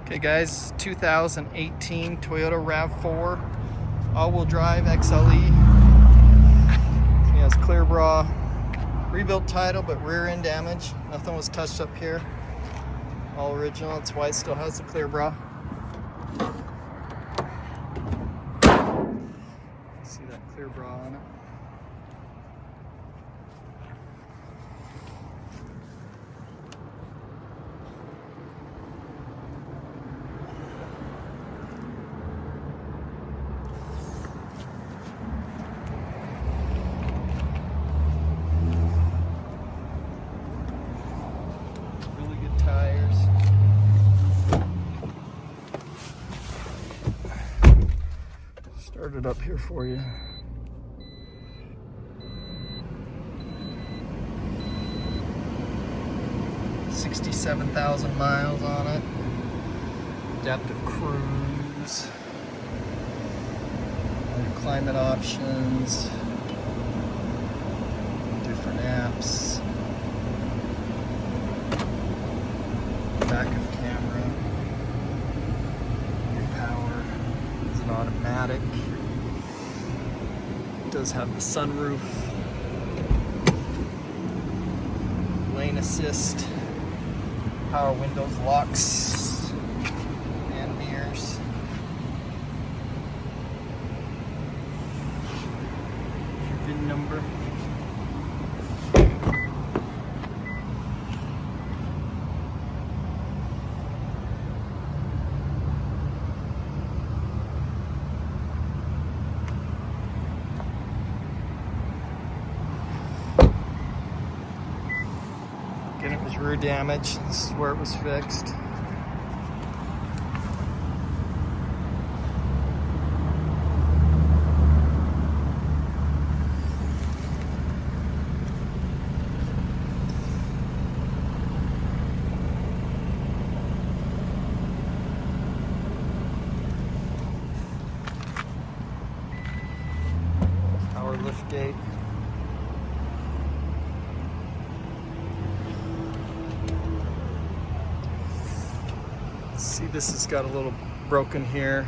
Okay guys, 2018 Toyota Rav4 all-wheel drive XLE. He has clear bra, rebuilt title, but rear end damage. Nothing was touched up here. All original. That's why it still has the clear bra. See that clear bra on it. Tires. Start it up here for you. $67,000 miles on it. Adaptive cruise. All your climate options. Different apps. Back of camera, your power is an automatic. It does have the sunroof, lane assist, power windows, locks, and mirrors. Your VIN number. Again, it was rear damage. This is where it was fixed. Power liftgate. See, this has got a little broken here.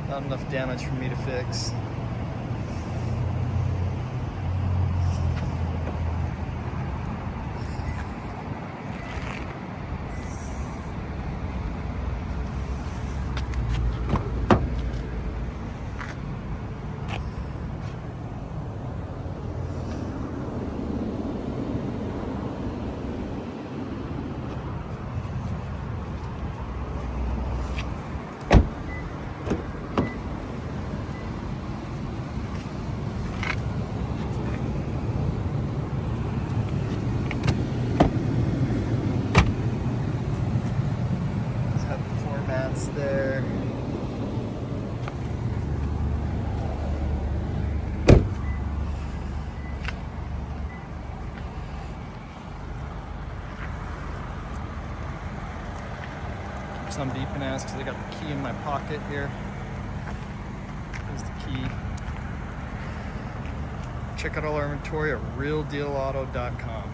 Not enough damage for me to fix. There. So I'm beeping ass because I got the key in my pocket here. There's the key. Check out all our inventory at realdealauto.com.